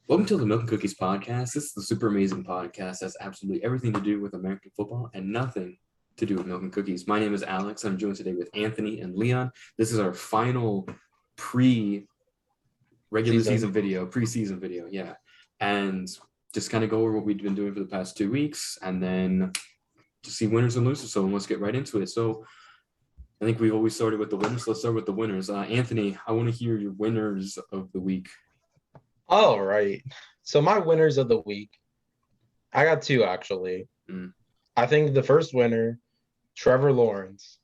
Welcome to the Milk and Cookies podcast. This is the super amazing podcast that's absolutely everything to do with American football and nothing to do with Milk and Cookies. My name is Alex. I'm joined today with Anthony and Leon. This is our final preseason video, yeah. And just kind of go over what we've been doing for the past 2 weeks and then just see winners and losers. So let's get right into it. So I think we've always started with the winners. Let's start with the winners. Anthony, I want to hear your winners of the week. All right. So my winners of the week, I got two actually. I think the first winner, Trevor Lawrence.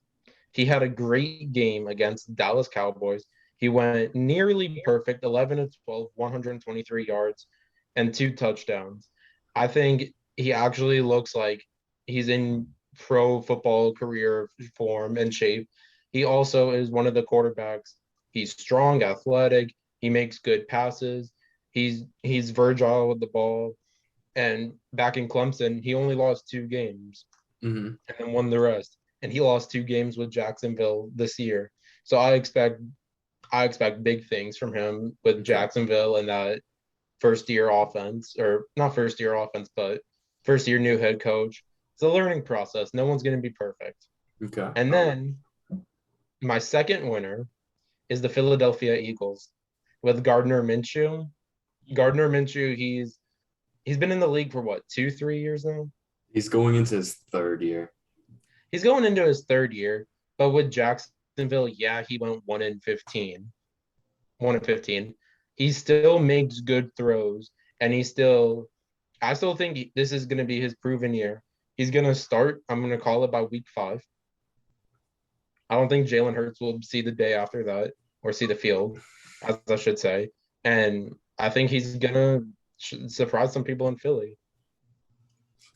He had a great game against Dallas Cowboys. He went nearly perfect, 11 of 12, 123 yards and two touchdowns. I think he actually looks like he's in pro football career form and shape. He also is one of the quarterbacks. He's strong, athletic. He makes good passes. He's virgile with the ball. And back in Clemson, he only lost two games and then won the rest. And he lost two games with Jacksonville this year. So I expect big things from him with Jacksonville and that first year offense, or not first year offense, but first year new head coach. It's a learning process. No one's going to be perfect. Okay. And then my second winner is the Philadelphia Eagles with Gardner Minshew. Gardner Minshew, he's been in the league for what, 2-3 years now? He's going into his third year. He's going into his third year, but with Jacksonville, yeah, he went 1-15. 1-15. He still makes good throws, and I still think this is going to be his proven year. He's going to start, I'm going to call it by week 5. I don't think Jalen Hurts will see the day after that or see the field, as I should say. And I think he's going to surprise some people in Philly.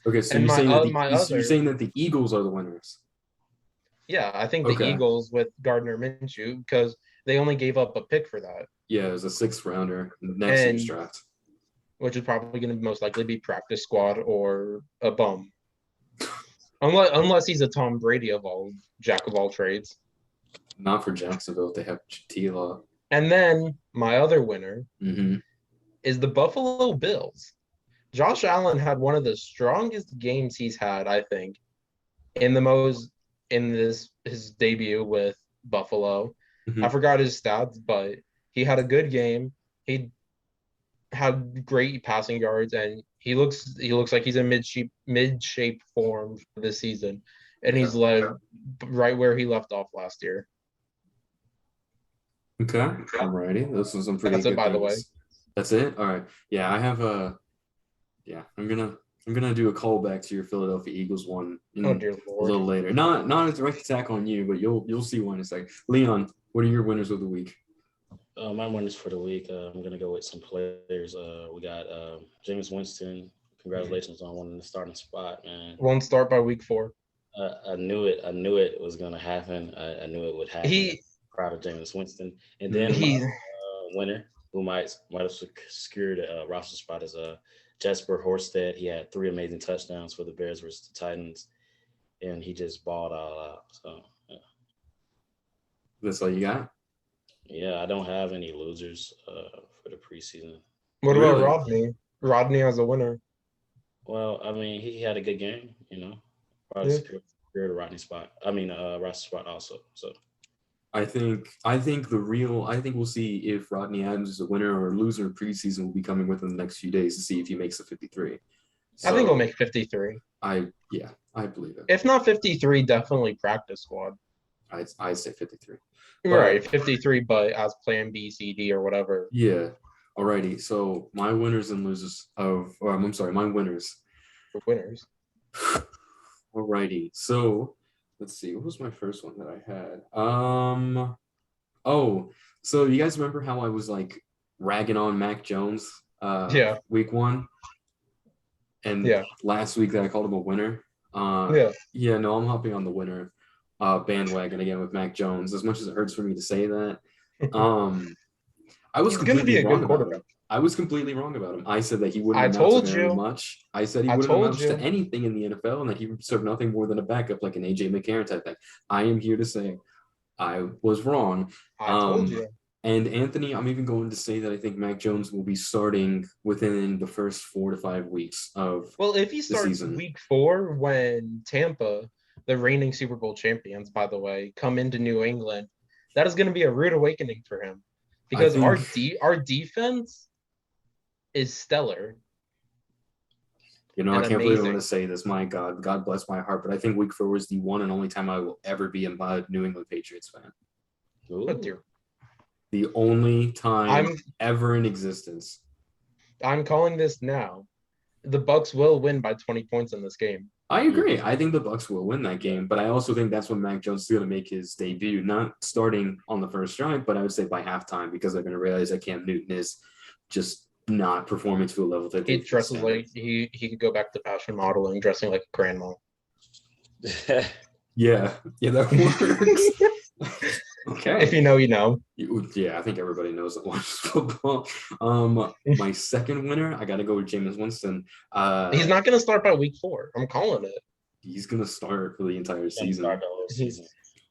Okay, so And you're saying that the Eagles are the winners. Yeah, I think the Okay. Eagles with Gardner Minshew, because they only gave up a pick for that. Yeah, it was a 6th rounder next year's draft. Which is probably going to most likely be practice squad or a bum. Unless he's a Tom Brady jack of all trades. Not for Jacksonville. They have T-Law. And then my other winner is the Buffalo Bills. Josh Allen had one of the strongest games he's had, I think, his debut with Buffalo. I forgot his stats, but he had a good game. He had great passing yards, and he looks like he's in mid-shape form for this season, and he's led right where he left off last year. Okay, alrighty. Those are some pretty good That's it, by things. the way. That's it. All right. Yeah, I have I'm gonna do a callback to your Philadelphia Eagles one Oh dear Lord. a little later. Not a direct attack on you, but you'll see one in a second. Leon, what are your winners of the week? My winners for the week, I'm going to go with some players. We got Jameis Winston. Congratulations on winning the starting spot, man. Won't start by week 4. I knew it was going to happen. I knew it would happen. Proud of Jameis Winston. And then my winner, who might have secured a roster spot, is Jesper Horsted. He had 3 amazing touchdowns for the Bears versus the Titans, and he just balled all out. So, yeah. That's all you got? Yeah, I don't have any losers for the preseason. What about Rodney? Rodney as a winner. Well, I mean, he had a good game, Probably secured a roster spot also. So I think we'll see if Rodney Adams is a winner or a loser in preseason will be coming within the next few days to see if he makes the 53. So, I think he'll make 53. I believe it. If not 53, definitely practice squad. I say 53. Right, 53, but as plan B, C, D, or whatever. Yeah. Alrighty. So my winners and losers my winners. For winners. Alrighty. So let's see. What was my first one that I had? So you guys remember how I was like ragging on Mac Jones week 1? And last week that I called him a winner. No, I'm hopping on the winner bandwagon again with Mac Jones. As much as it hurts for me to say that, I was completely wrong about him. I was completely wrong about him. I said that he wouldn't amount to very much. I said he wouldn't amount to anything in the NFL and that he would serve nothing more than a backup, like an AJ McCarron type thing. I am here to say I was wrong. I told you. And Anthony, I'm even going to say that I think Mac Jones will be starting within the first 4 to 5 weeks of if he starts season. week 4 when Tampa, the reigning Super Bowl champions, by the way, come into New England, that is going to be a rude awakening for him because our defense is stellar. I can't believe I'm going to say this. My God, God bless my heart, but I think week 4 was the one and only time I will ever be a New England Patriots fan. Oh, dear. The only time ever in existence. I'm calling this now. The Bucs will win by 20 points in this game. I agree. I think the Bucs will win that game, but I also think that's when Mac Jones is going to make his debut, not starting on the first drive, but I would say by halftime because they're going to realize that Cam Newton is just not performing to a level that he dresses like he could go back to fashion modeling, dressing like a grandma. yeah, that works. Okay. If you know, you know. Yeah, I think everybody knows that watches football. My second winner, I got to go with Jameis Winston. He's not going to start by week 4. I'm calling it. He's going to start for the entire season.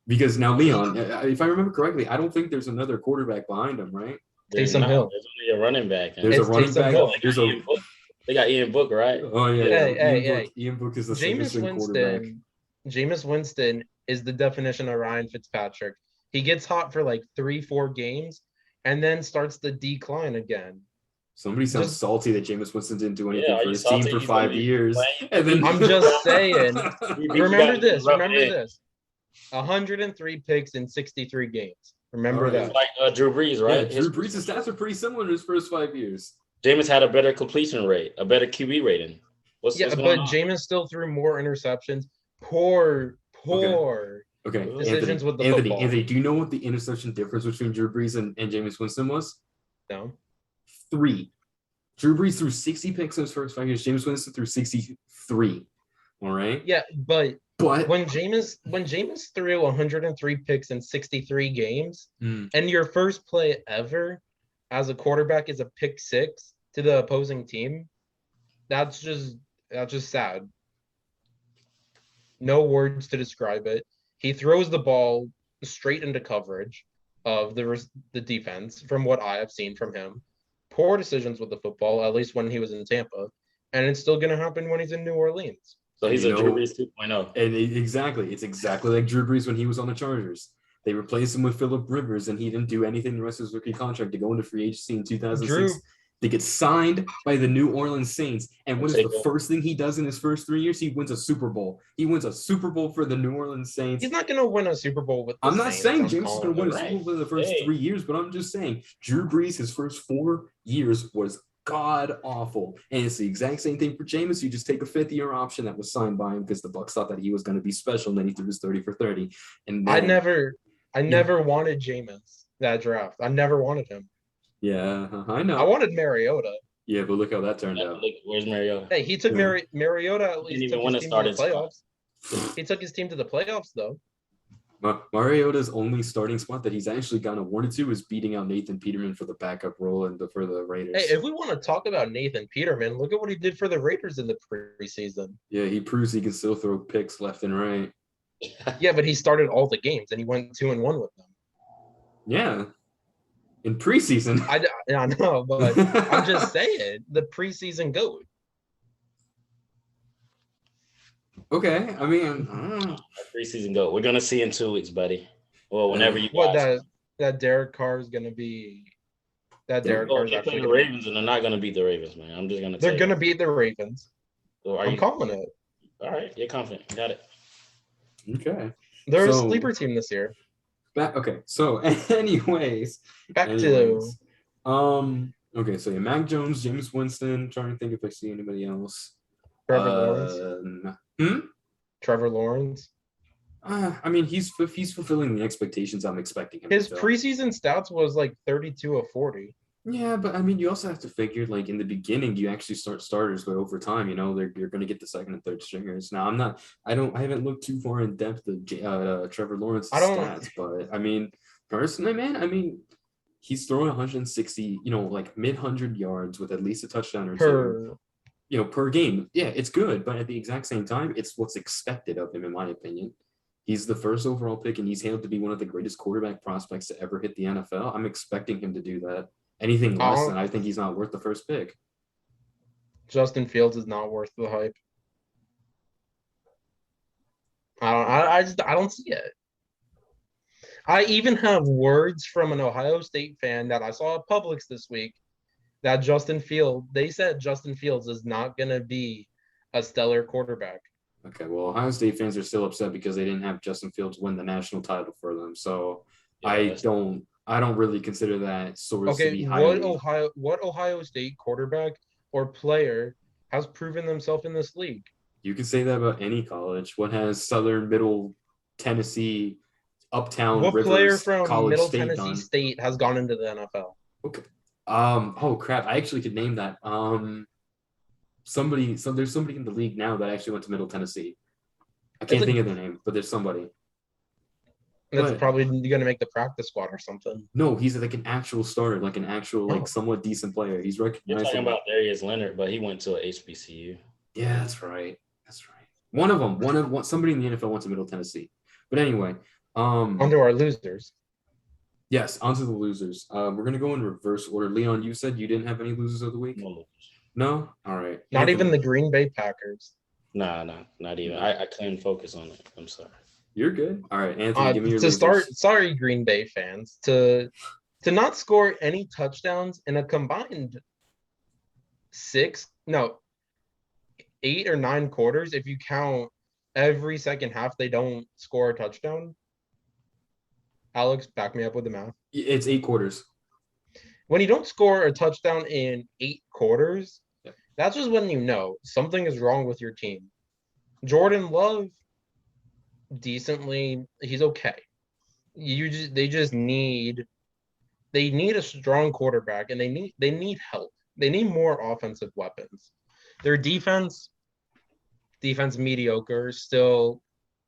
Because now, Leon, if I remember correctly, I don't think there's another quarterback behind him, right? Taysom Hill. There's only a running back. There's a running back. They got Ian Book, right? Oh, yeah. Hey. Ian Book is the Jameis quarterback. Jameis Winston is the definition of Ryan Fitzpatrick. He gets hot for like 3-4 games and then starts the decline again. Somebody sounds salty that Jameis Winston didn't do anything for his team for 5 years. And then... I'm just saying. Remember this. 103 picks in 63 games. Remember that. Like Drew Brees, right? Yeah, Drew Brees' stats are pretty similar in his first 5 years. Jameis had a better completion rate, a better QB rating. What's going on? Jameis still threw more interceptions. Poor. Okay, decisions with the football. Anthony, do you know what the interception difference between Drew Brees and Jameis Winston was? No. 3. Drew Brees threw 60 picks in his first 5 years. Jameis Winston threw 63. All right. Yeah, but when Jameis threw 103 picks in 63 games, and your first play ever as a quarterback is a pick 6 to the opposing team, that's just sad. No words to describe it. He throws the ball straight into coverage of the defense from what I have seen from him. Poor decisions with the football, at least when he was in Tampa. And it's still going to happen when he's in New Orleans. So he's a Drew Brees 2.0. And exactly. It's exactly like Drew Brees when he was on the Chargers. They replaced him with Phillip Rivers, and he didn't do anything the rest of his rookie contract to go into free agency in 2006. They get signed by the New Orleans Saints. And what is the first thing he does in his first 3 years? He wins a Super Bowl. He wins a Super Bowl for the New Orleans Saints. He's not going to win a Super Bowl with the I'm not Saints. saying James is going to win a Super Bowl for the first 3 years, but I'm just saying Drew Brees, his first 4 years was god awful. And it's the exact same thing for Jameis. You just take a 5th-year option that was signed by him because the Bucs thought that he was going to be special, and then he threw his 30 for 30. And then, I never wanted Jameis that draft. I never wanted him. Yeah, I know. I wanted Mariota. Yeah, but look how that turned out. Look, where's Mariota? Hey, he took Mariota at least. He didn't even want to start his playoffs. He took his team to the playoffs, though. Mariota's only starting spot that he's actually gotten awarded to is beating out Nathan Peterman for the backup role and for the Raiders. Hey, if we want to talk about Nathan Peterman, look at what he did for the Raiders in the preseason. Yeah, he proves he can still throw picks left and right. Yeah, but he started all the games and he went 2-1 with them. Yeah. In preseason. I know, but I'm just saying, the preseason GOAT. Okay, I mean, preseason GOAT. We're gonna see in 2 weeks, buddy. Well, whenever you. What that Derek Carr is gonna be. That Derek Carr is actually the Ravens, and they're not gonna beat the Ravens, man. I'm just gonna. They're gonna beat the Ravens. So I'm calling it. All right, you're confident. Got it. Okay. They're a sleeper team this year. Okay, so anyways. Okay, so yeah, Mac Jones, Jameis Winston. Trying to think if I see anybody else. Trevor Lawrence. Trevor Lawrence. I mean, he's fulfilling the expectations I'm expecting him. His preseason stats was like 32 of 40. Yeah, but I mean, you also have to figure, like, in the beginning, you actually start starters, but over time, you know, you're going to get the second and third stringers. Now, I haven't looked too far in depth of Trevor Lawrence's stats, but I mean, personally, man, I mean, he's throwing 160, you know, like mid-100 yards with at least a touchdown or two, you know, per game. Yeah, it's good, but at the exact same time, it's what's expected of him, in my opinion. He's the first overall pick, and he's hailed to be one of the greatest quarterback prospects to ever hit the NFL. I'm expecting him to do that. Anything less than I think he's not worth the first pick. Justin Fields is not worth the hype. I don't see it. I even have words from an Ohio State fan that I saw at Publix this week that they said Justin Fields is not going to be a stellar quarterback. Okay, well, Ohio State fans are still upset because they didn't have Justin Fields win the national title for them. So yeah, I don't really consider that source to be highly. What Ohio State quarterback or player has proven themselves in this league? You can say that about any college. What has Southern Middle Tennessee, Uptown what Rivers player from College Middle State Tennessee done? State has gone into the NFL? Okay. Oh crap! I actually could name that. There's somebody in the league now that actually went to Middle Tennessee. I can't think of their name, but there's somebody. That's probably going to make the practice squad or something. No, he's like an actual starter, like an actual like somewhat decent player. He's recognized. You're talking about Darius Leonard, but he went to a HBCU. Yeah, that's right. Somebody in the NFL went to Middle Tennessee. But anyway, onto our losers. Yes, onto the losers. We're gonna go in reverse order. Leon, you said you didn't have any losers of the week. No. All right. Not even the Green Bay Packers. Nah, not even. I couldn't focus on it. I'm sorry. You're good. All right, Anthony, give me your losers. Sorry, Green Bay fans, to not score any touchdowns in a combined 8 or 9 quarters. If you count every second half, they don't score a touchdown. Alex, back me up with the math. It's 8 quarters. When you don't score a touchdown in 8 quarters, that's just when you know something is wrong with your team. Jordan Love, decently, he's okay. They need a strong quarterback, and they need help. They need more offensive weapons. Their defense mediocre, still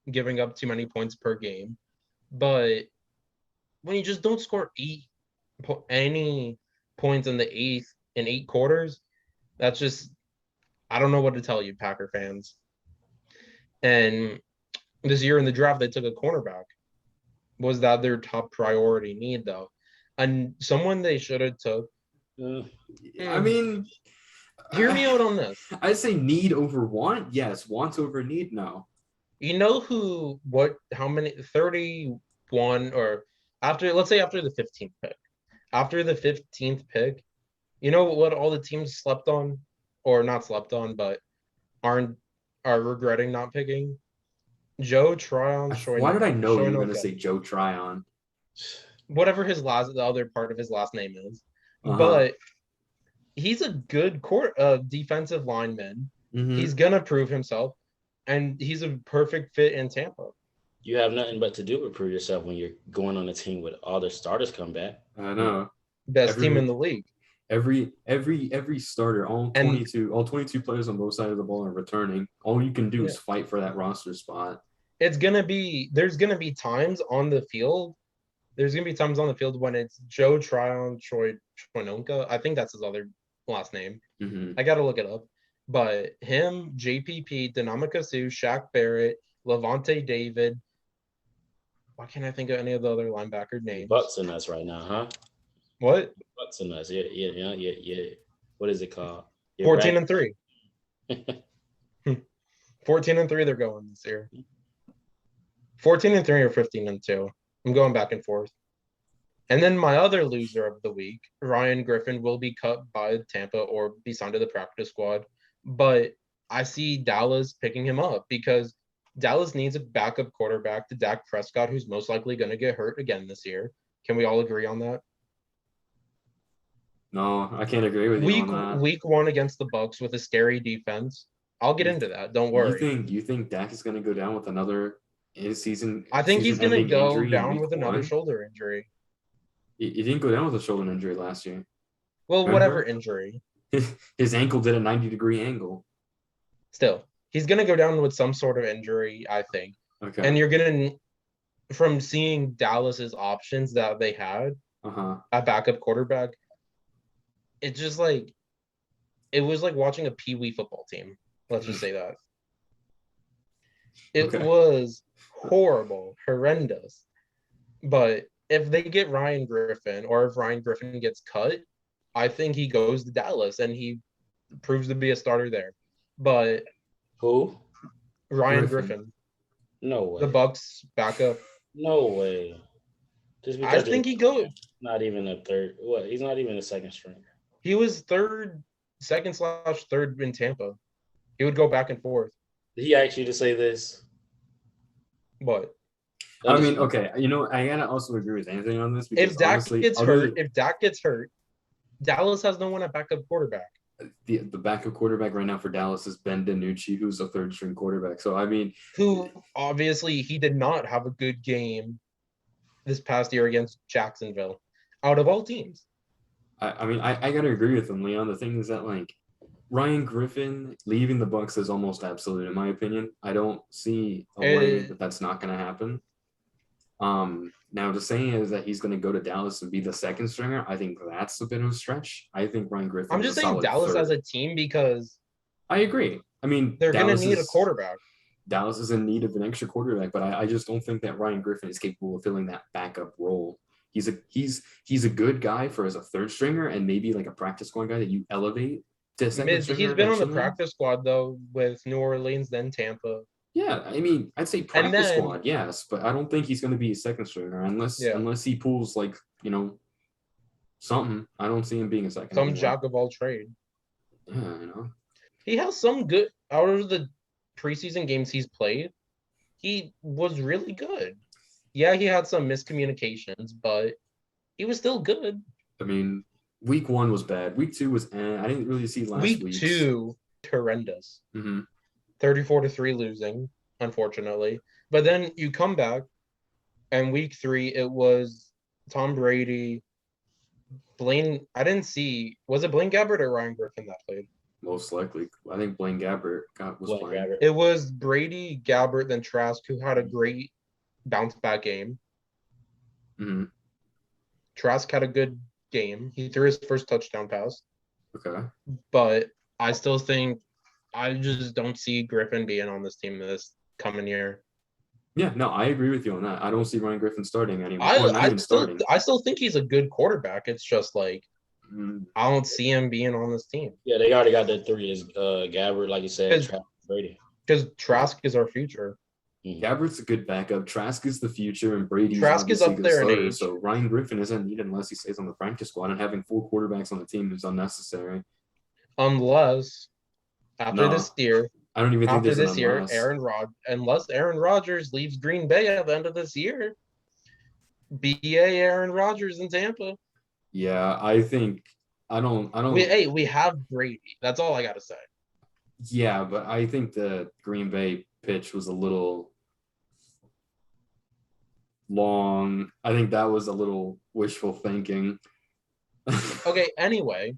giving up too many points per game. But when you just don't score any points in the 8 quarters, that's just, I don't know what to tell you, Packer fans. And this year in the draft, they took a cornerback. Was that their top priority need, though? And someone they should have took. I mean, hear me out on this. I'd say need over want. Yes. Want over need. No. You know how many 31 or let's say after the 15th pick. After the 15th pick, you know what all the teams slept on, or not slept on, but are regretting not picking? Joe Tryon. Why did I know you were going to say Joe Tryon? Whatever the other part of his last name is. But he's a good defensive lineman. Mm-hmm. He's going to prove himself, and he's a perfect fit in Tampa. You have nothing but to do to prove yourself when you're going on a team with all their starters come back. I know. Best team in the league. Every starter, all 22 players on both sides of the ball are returning. All you can do is fight for that roster spot. There's gonna be times on the field. There's gonna be times on the field when it's Joe Tryon, Choinonka. I think that's his other last name. Mm-hmm. I gotta look it up. But him, JPP, Dinamika Sue, Shaq Barrett, Levante David. Why can't I think of any of the other linebacker names? Bucks in us right now, huh? What? Bucks in us, yeah. What is it called? 14-3. 14-3 they're going this year. 14-3 or 15-2. I'm going back and forth. And then my other loser of the week, Ryan Griffin, will be cut by Tampa or be signed to the practice squad. But I see Dallas picking him up because Dallas needs a backup quarterback to Dak Prescott, who's most likely going to get hurt again this year. Can we all agree on that? No, I can't agree with you on that. Week 1 against the Bucks with a scary defense. I'll get into that. Don't worry. You think Dak is going to go down with another season? I think he's going to go down with another shoulder injury. He didn't go down with a shoulder injury last year. Well, remember? Whatever injury. His ankle did a 90-degree angle. Still, he's going to go down with some sort of injury, I think. Okay. And you're going to, from seeing Dallas's options that they had at backup quarterback, it's just like, it was like watching a Pee Wee football team. Let's just say that. It was horrible, horrendous. But if they get Ryan Griffin, or if Ryan Griffin gets cut, I think he goes to Dallas and he proves to be a starter there. But who? Ryan Griffin. No way. The Bucks backup. No way. Just because I think he goes. Not even a third. What? He's not even a second stringer. He was second/third in Tampa. He would go back and forth. Did he ask you to say this? What? I mean, okay, I gotta also agree with Anthony on this because if Dak gets hurt, Dallas has no one at backup quarterback. The backup quarterback right now for Dallas is Ben DiNucci, who's a third string quarterback. So I mean, who obviously he did not have a good game this past year against Jacksonville, out of all teams. I mean, I gotta agree with him, Leon. The thing is that like Ryan Griffin leaving the Bucks is almost absolute in my opinion. I don't see a way that that's not going to happen. Now to say is that he's going to go to Dallas and be the second stringer, I think that's a bit of a stretch. I think Ryan Griffin. I'm just saying Dallas as a team because I agree. I mean, they're going to need a quarterback. Dallas is in need of an extra quarterback, but I just don't think that Ryan Griffin is capable of filling that backup role. He's a good guy for as a third stringer and maybe like a practice squad guy that you elevate to second stringer. He's been on the practice squad though with New Orleans, then Tampa. Yeah, I mean, I'd say practice squad, yes, but I don't think he's going to be a second stringer unless he pulls like something. I don't see him being a second. Some jack of all trade. Yeah, he has some good out of the preseason games he's played. He was really good. Yeah, he had some miscommunications, but he was still good. I mean, week 1 was bad. Week 2 was I didn't really see last week. Week 2, horrendous. Mm-hmm. 34-3 losing, unfortunately. But then you come back, and week 3, it was Tom Brady, Blaine. I didn't see. Was it Blaine Gabbert or Ryan Griffin that played? Most likely. I think Blaine Gabbert was playing. It was Brady, Gabbert, then Trask, who had a great bounce back game. Mm-hmm. Trask had a good game. He threw his first touchdown pass. Okay. But I still think I just don't see Griffin being on this team this coming year. Yeah, no, I agree with you on that. I don't see Ryan Griffin starting anymore. I still think he's a good quarterback. It's just like I don't see him being on this team. Yeah, they already got that 3 is Gabbert, like you said, Trask, Brady. Because Trask is our future. Gabbert's a good backup. Trask is the future, and Brady's Trask is up there in age. So Ryan Griffin isn't needed unless he stays on the practice squad, and having 4 quarterbacks on the team is unnecessary. Unless this year, I don't even think after this year, unless Aaron Rodgers leaves Green Bay at the end of this year, BA Aaron Rodgers in Tampa. Yeah, I think I don't. We have Brady. That's all I got to say. Yeah, but I think the Green Bay pitch was a little long. I think that was a little wishful thinking. Okay, anyway,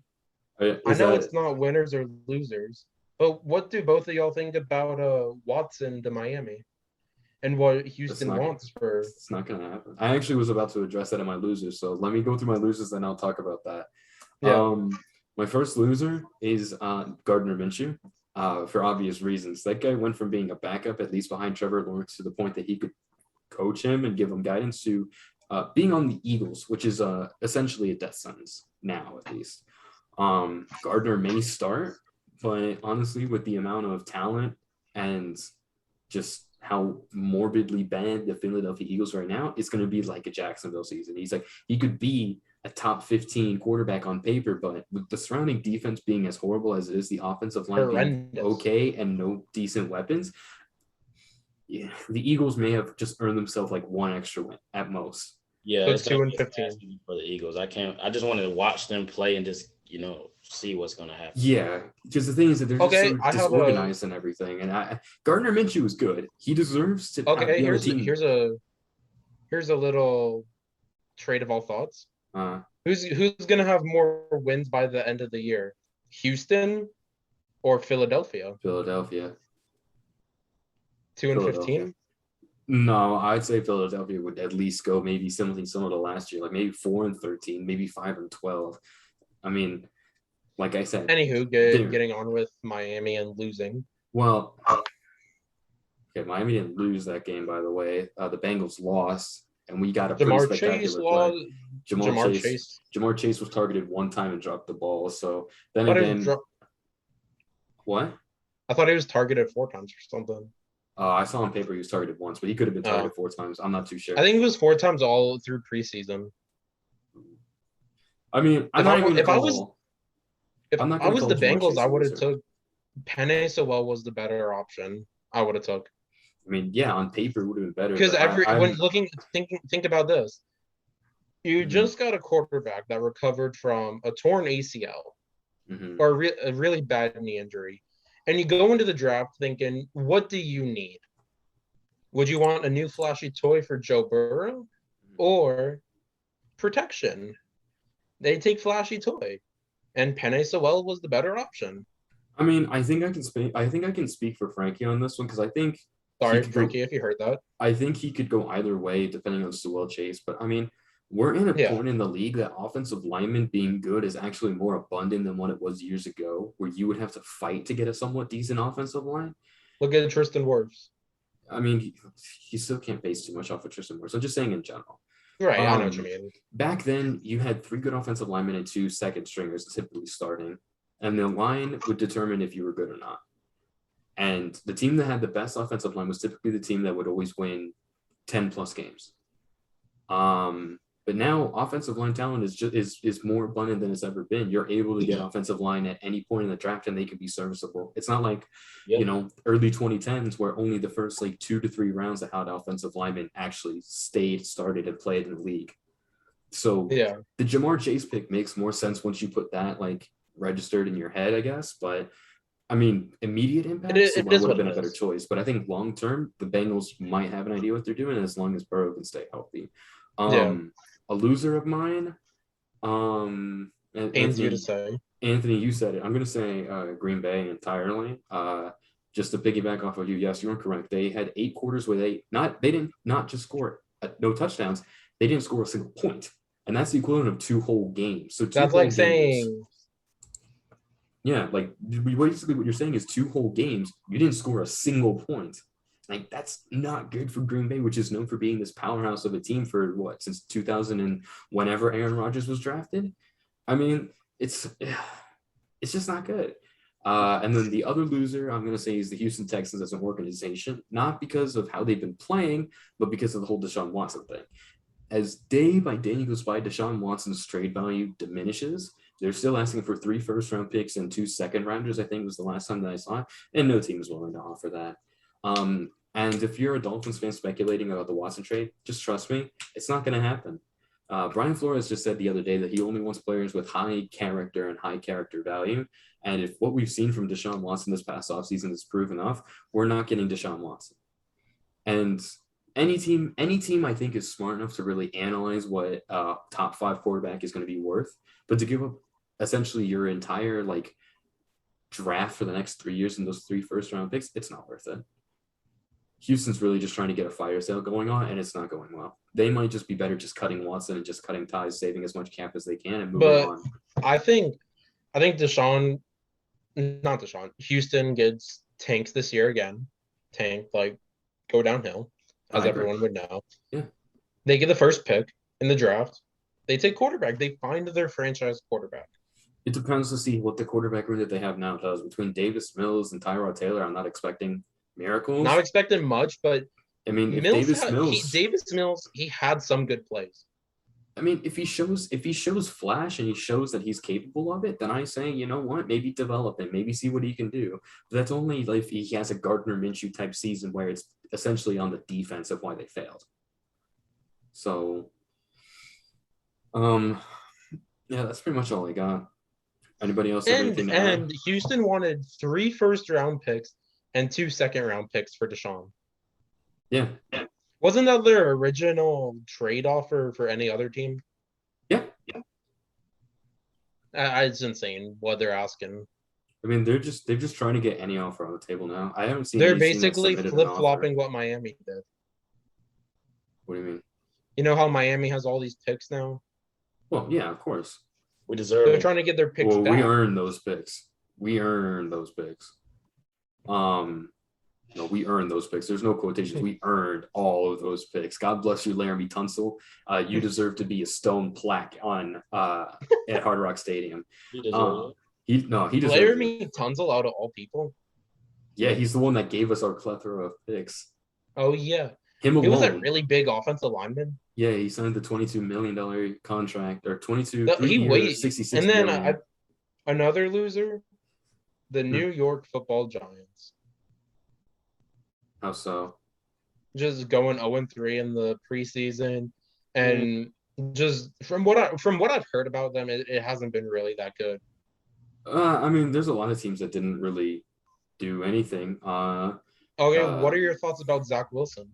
it's not winners or losers, but what do both of y'all think about Watson to Miami and what Houston wants for? It's not going to happen. I actually was about to address that in my losers, so let me go through my losers, then I'll talk about that. Yeah. My first loser is Gardner Minshew. For obvious reasons. That guy went from being a backup, at least behind Trevor Lawrence, to the point that he could coach him and give him guidance, to being on the Eagles, which is essentially a death sentence now, at least. Gardner may start, but honestly, with the amount of talent and just how morbidly bad the Philadelphia Eagles right now, it's going to be like a Jacksonville season. He could be a top 15 quarterback on paper, but with the surrounding defense being as horrible as it is, the offensive line being okay and no decent weapons, yeah, the Eagles may have just earned themselves like 1 extra win at most. Yeah, so it's 2-15 for the Eagles. I just wanted to watch them play and just see what's going to happen. Yeah, because the thing is that they're just so disorganized and everything. And Gardner Minshew is good. He deserves to. Okay, here's a little trade of all thoughts. Who's gonna have more wins by the end of the year, Houston or Philadelphia? Philadelphia. 2-15. No, I'd say Philadelphia would at least go maybe something similar to last year, like maybe 4-13, maybe 5-12. I mean, like I said. Anywho, getting on with Miami and losing. Well, Okay, Miami didn't lose that game, by the way. The Bengals lost, and we got a pretty Jamar Chase spectacular play. lost. Jamar Chase was targeted one time and dropped the ball. So then again, what? I thought he was targeted 4 times or something. I saw on paper he was targeted once, but he could have been targeted 4 times. I'm not too sure. I think it was 4 times all through preseason. I mean, if I was the Bengals, I would have took Penei Sewell was the better option. I would have took. I mean, yeah, on paper it would have been better. Because think about this. You just got a quarterback that recovered from a torn ACL or a really bad knee injury. And you go into the draft thinking, what do you need? Would you want a new flashy toy for Joe Burrow or protection? They take flashy toy, and Penei Sewell was the better option. I mean, I think I can speak for Frankie on this one because I think. Sorry, Frankie, if you heard that. I think he could go either way depending on Sewell Chase, but I mean, we're in a point in the league that offensive linemen being good is actually more abundant than what it was years ago, where you would have to fight to get a somewhat decent offensive line. Look at Tristan Wirfs. I mean, he still can't base too much off of Tristan Wirfs. I'm just saying in general. Right, I know what you mean. Back then, you had 3 good offensive linemen and 2 second stringers typically starting, and the line would determine if you were good or not. And the team that had the best offensive line was typically the team that would always win 10-plus games. But now offensive line talent is more abundant than it's ever been. You're able to get offensive line at any point in the draft, and they can be serviceable. It's not like early 2010s where only the first 2 to 3 rounds that had offensive linemen actually started, and played in the league. So the Jamar Chase pick makes more sense once you put that registered in your head, I guess. But I mean, immediate impact would have been a better choice. But I think long term, the Bengals might have an idea what they're doing as long as Burrow can stay healthy. A loser of mine, Pains you to say. Anthony, you said it. I'm going to say Green Bay entirely. Just to piggyback off of you, yes, you are correct. They had 8 quarters where they didn't just score no touchdowns. They didn't score a single point, and that's the equivalent of 2 whole games. So that's like saying. Yeah, basically what you're saying is 2 whole games, you didn't score a single point. That's not good for Green Bay, which is known for being this powerhouse of a team for since 2000 and whenever Aaron Rodgers was drafted. I mean, it's just not good. And then the other loser I'm going to say is the Houston Texans as an organization, not because of how they've been playing, but because of the whole Deshaun Watson thing. As day by day goes by, Deshaun Watson's trade value diminishes. They're still asking for 3 first-round picks and 2 second-rounders, I think was the last time that I saw it, and no team is willing to offer that. And if you're a Dolphins fan speculating about the Watson trade, just trust me, it's not going to happen. Brian Flores just said the other day that he only wants players with high character and high character value. And if what we've seen from Deshaun Watson this past offseason is proven enough, we're not getting Deshaun Watson. And any team I think is smart enough to really analyze what top 5 quarterback is going to be worth, but to give up essentially your entire draft for the next 3 years and those 3 first-round picks, it's not worth it. Houston's really just trying to get a fire sale going on, and it's not going well. They might just be better just cutting Watson and just cutting ties, saving as much cap as they can, and moving on. I think Houston gets tanked this year again. Go downhill, as everyone would know. Yeah. They get the first pick in the draft. They take quarterback. They find their franchise quarterback. It depends to see what the quarterback room that they have now does. Between Davis Mills and Tyrod Taylor, I'm not expecting miracles. Not expecting much, but I mean, if Davis Mills, he had some good plays. I mean, if he shows flash and he shows that he's capable of it, then I say, you know what, maybe develop him, maybe see what he can do. But that's only if he has a Gardner Minshew type season where it's essentially on the defense of why they failed. So, yeah, that's pretty much all I got. Anybody else have anything to add? And Houston wanted 3 first-round picks and 2 second-round picks for Deshaun. Yeah. Wasn't that their original trade offer for any other team? Yeah. It's insane what they're asking. I mean, they're just trying to get any offer on the table now. I haven't seen. They're basically flip-flopping what Miami did. What do you mean? You know how Miami has all these picks now? Well, yeah, of course. We deserve. They're trying to get their picks back. We earned those picks. No, we earned those picks. There's no quotations. We earned all of those picks. God bless you, Laramie Tunsil. You deserve to be a stone plaque on at Hard Rock Stadium. He deserves it. He deserves Laramie it. Tunsil out of all people. Yeah, he's the one that gave us our plethora of picks. Oh yeah, him alone. He was a really big offensive lineman. Yeah, he signed the $22 million contract or 22 66 and then million. Another loser, the New York Football Giants. How so? Just going 0-3 in the preseason, and just from what I've heard about them, it hasn't been really that good. I mean, there's a lot of teams that didn't really do anything. What are your thoughts about Zach Wilson?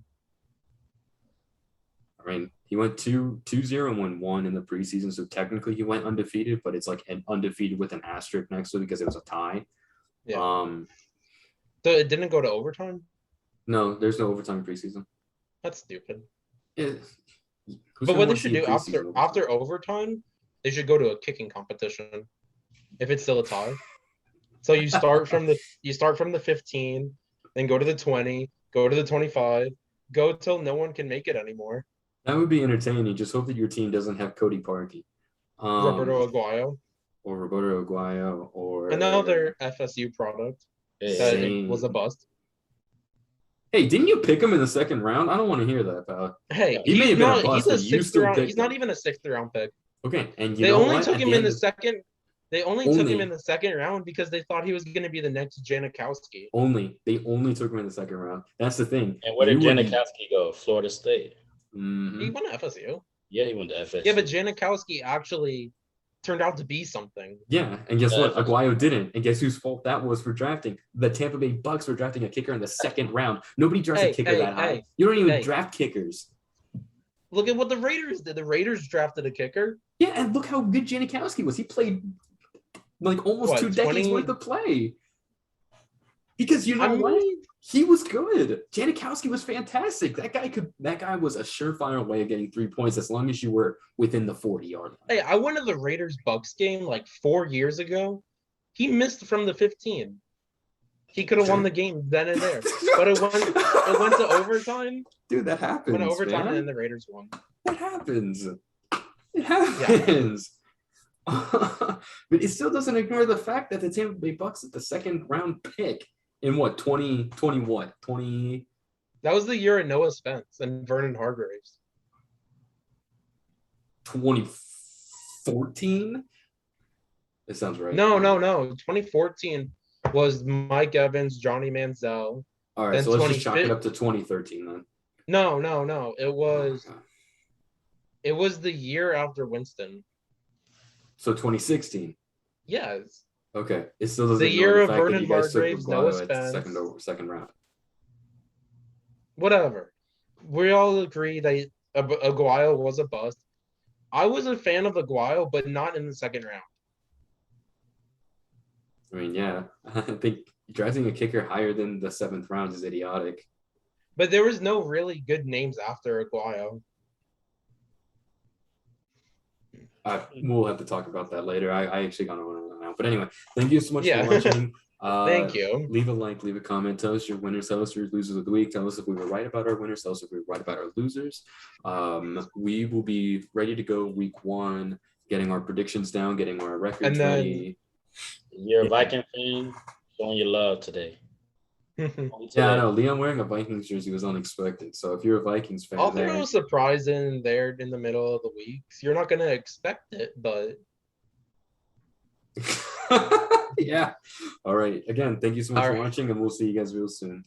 I mean, he went 2-0-1 in the preseason, so technically he went undefeated, but it's like an undefeated with an asterisk next to it because it was a tie. Yeah. So it didn't go to overtime? No, there's no overtime preseason. That's stupid. But what they should do after overtime, they should go to a kicking competition if it's still a tie. So you start from the 15, then go to the 20, go to the 25, go till no one can make it anymore. That would be entertaining. Just hope that your team doesn't have Cody Parkey. Roberto Aguayo. Or another FSU product that was a bust. Hey, didn't you pick him in the second round? I don't want to hear that, pal. Hey, he may have been a bust, but you still picked him. He's not even a sixth round pick. Okay, and they only took him in the second. They only took him in the second round because they thought he was going to be the next Janikowski. They only took him in the second round. That's the thing. And where did Janikowski go? Florida State. Mm-hmm. He went to FSU. Yeah, he went to FSU. Yeah, but Janikowski actually turned out to be something. Yeah, and guess what? Aguayo didn't. And guess whose fault that was for drafting? The Tampa Bay Bucks were drafting a kicker in the second round. Nobody drafts a kicker that high. You don't even draft kickers. Look at what the Raiders did. The Raiders drafted a kicker. Yeah, and look how good Janikowski was. He played like almost 2 decades worth of play. Because you know what? He was good. Janikowski was fantastic. That guy was a surefire way of getting 3 points as long as you were within the 40-yard line. Hey, I went to the Raiders-Bucks game like 4 years ago. He missed from the 15. He could have won the game then and there. But it went to overtime. Dude, that happens. Went to overtime man. And the Raiders won. That happens. It happens. Yeah. But it still doesn't ignore the fact that the Tampa Bay Bucks at the second round pick in what 2020 what 20 that was the year of Noah Spence and Vernon Hargreaves. 2014. It sounds right. No. 2014 was Mike Evans, Johnny Manziel. All right, so let's just chalk it up to 2013 then. No. It was the year after Winston. So 2016. Yes. Okay. It still doesn't. The year of Vernon Hargreaves, Noah Spence. Second round. Whatever. We all agree that Aguayo was a bust. I was a fan of Aguayo, but not in the second round. I mean, yeah. I think drafting a kicker higher than the 7th round is idiotic. But there was no really good names after Aguayo. We'll have to talk about that later. I actually got to run now. But anyway, thank you so much for watching. Thank you. Leave a like, leave a comment. Tell us your winners, tell us your losers of the week. Tell us if we were right about our winners. Tell us if we were right about our losers. We will be ready to go week 1, getting our predictions down, getting our records ready. You're a Viking fan, showing your love today. Yeah, I know. Leon wearing a Vikings jersey was unexpected. So if you're a Vikings fan, I'll throw a surprise in there in the middle of the week. You're not gonna expect it, but yeah. All right. Again, thank you so much for watching, and we'll see you guys real soon.